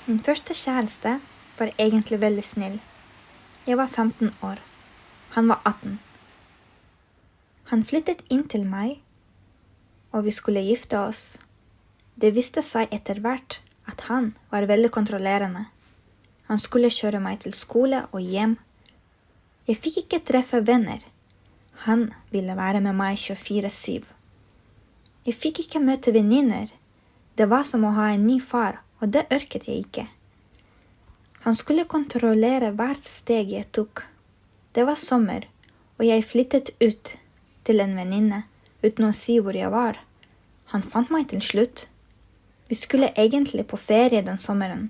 Min første kjæreste var egentlig veldig snill. Jeg var 15 år. Han var 18. Han flyttet inn til meg, og vi skulle gifte oss. Det viste seg etter hvert at han var veldig kontrollerende. Han skulle kjøre meg til skole og hjem. Jeg fikk ikke treffe venner. Han ville være med meg 24/7. Jeg fikk ikke møte venninner. Det var som å ha en ny far, og det orket jeg ikke. Han skulle kontrollere hvert steg jeg tok. Det var sommer, og jeg flyttet ut til en venninne uten å si hvor jeg var. Han fant meg til slutt. Vi skulle egentlig på ferie den sommeren.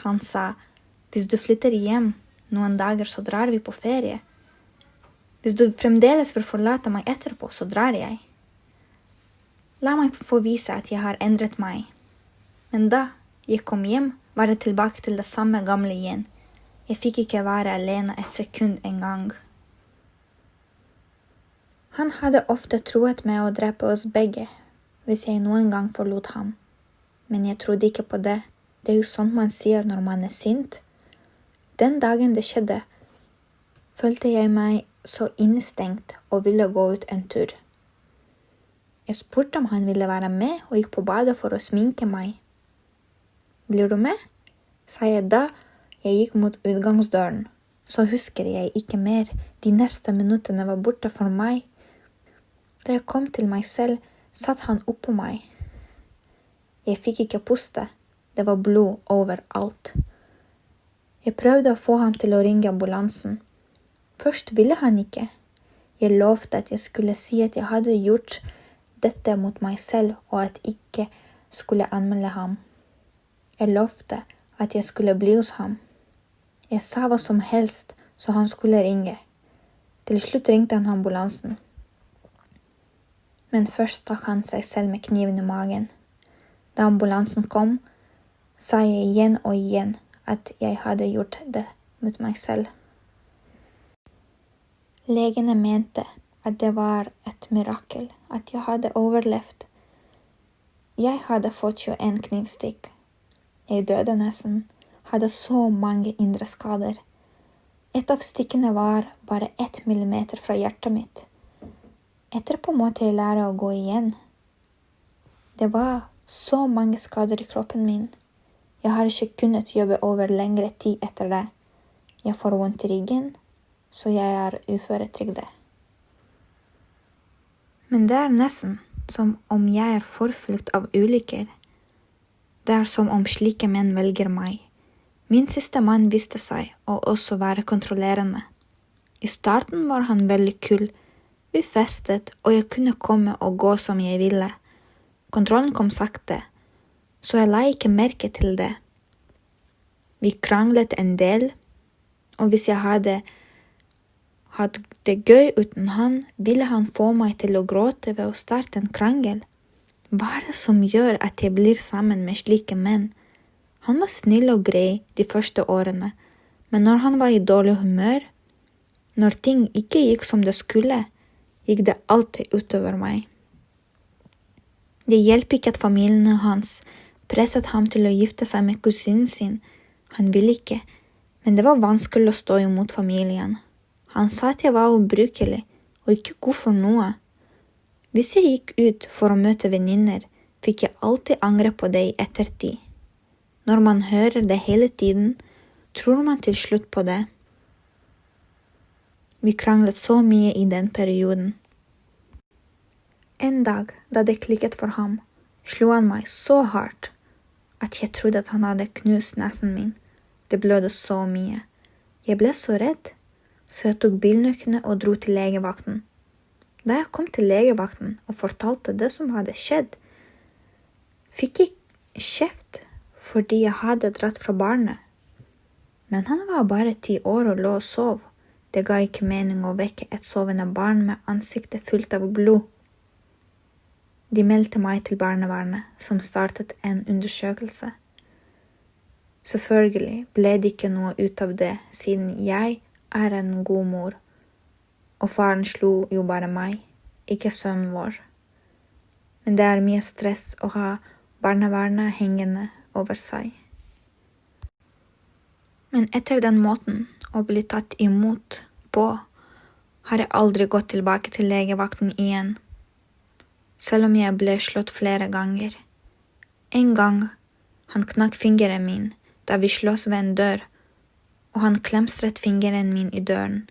Han sa, hvis du flytter hjem noen dager, så drar vi på ferie. Hvis du fremdeles vil forlate meg etterpå, så drar jeg. La meg få vise at jeg har endret meg. Men da jeg kom hjem, var det tilbake til det samme gamle igjen. Jeg fikk ikke være alene et sekund engang. Han hadde ofte troet med å drepe oss begge, hvis jeg noen gang forlot ham. Men jeg trodde ikke på det. Det er jo sånt man sier når man er sint. Den dagen det skjedde, følte jeg meg så innestengt og ville gå ut en tur. Jeg spurte om han ville være med og gikk på badet for å sminke meg. Blir du med? Sa jeg da jeg gikk mot utgangsdøren. Så husker jeg ikke mer. De neste minuttene var borte for meg. Da jeg kom til meg selv, satt han oppå meg. Jeg fikk ikke puste. Det var blod overalt. Jeg prøvde å få ham til å ringe ambulansen. Først ville han ikke. Jeg lovte at jeg skulle si at jeg hadde gjort dette mot meg selv, og at jeg ikke skulle anmelde ham. Jeg lovte at jeg skulle bli hos ham. Jeg sa hva som helst, så han skulle ringe. Til slutt ringte han ambulansen. Men først stakk han seg selv med kniven i magen. Da ambulansen kom, sa jeg igjen og igjen at jeg hadde gjort det mot meg selv. Legene mente at det var et mirakel, at jeg hadde overlevd. Jeg hadde fått 21 knivstikk. Jeg døde nesten, hadde så mange indre skader. Et av stikkene var bare 1 millimeter fra hjertet mitt. Etterpå måtte jeg lære å gå igjen. Det var så mange skader i kroppen min. Jeg har ikke kunnet jobbe over lengre tid etter det. Jeg får vondt i ryggen, så jeg er uføretrygdet. Men det er nesten som om jeg er forfulgt av ulykker. Det er som om slike menn velger meg. Min siste mann viste seg å også være kontrollerende. I starten var han veldig kul. Vi festet, og jeg kunne komme og gå som jeg ville. Kontrollen kom sakte, så jeg la ikke merke til det. Vi kranglet en del, og hvis jeg hadde hatt det gøy uten han, ville han få meg til å gråte ved å starte en krangel. Hva er det som gjør at jeg blir sammen med slike menn? Han var snill og grei de første årene, men når han var i dårlig humør, når ting ikke gikk som det skulle, gikk det alltid utover meg. Det hjelper ikke at familien hans presset ham til å gifte seg med kusinen sin. Han ville ikke, men det var vanskelig å stå imot familien. Han sa at jeg var ubrukelig og ikke god for noe. Hvis jeg gikk ut for å møte venninner, fikk jeg alltid angre på det i ettertid. Når man hører det hele tiden, tror man til slutt på det. Vi kranglet så mye i den perioden. En dag, da det klikket for ham, slo han meg så hardt at jeg trodde at han hadde knust nesen min. Det blødde så mye. Jeg ble så redd, så jeg tok bilnøklene og dro til legevakten. Da jeg kom til legevakten og fortalte det som hadde skjedd, fikk jeg kjeft fordi jeg hadde dratt fra barnet. Men han var bare 10 år og lå og sov. Det ga ikke mening å vekke et sovende barn med ansiktet fullt av blod. De meldte meg til barnevernet, som startet en undersøkelse. Selvfølgelig ble det ikke noe ut av det, siden jeg er en god mor. Og faren slo jo bare meg, ikke sønnen vår. Men det er mye stress å ha barnevernet hengende over seg. Men etter den måten å bli tatt imot på, har jeg aldri gått tilbake til legevakten igjen, selv om jeg ble slått flere ganger. En gang han knakk fingeren min da vi slåss ved en dør, og han klemstret fingeren min i døren.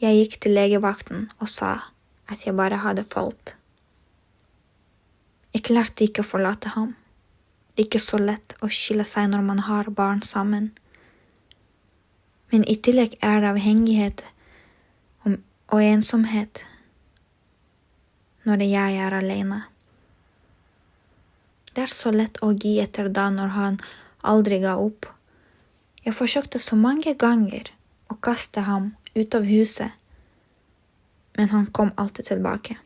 Jeg gikk til legevakten og sa at jeg bare hadde falt. Jeg klarte ikke å forlate ham. Det er ikke så lett å skille seg når man har barn sammen. Men i tillegg er det avhengighet og ensomhet når jeg er alene. Det er så lett å gi etter da når han aldri ga opp. Jeg forsøkte så mange ganger å kaste ham ut av huset, men han kom alltid tilbake.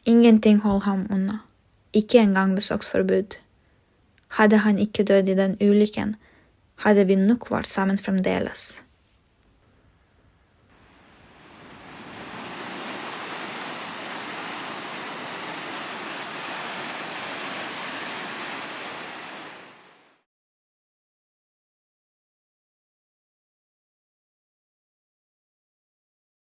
Ingenting holdt ham unna, ikke engang besøksforbud. Hadde han ikke dødd i den ulykken, hadde vi nok vært sammen fremdeles.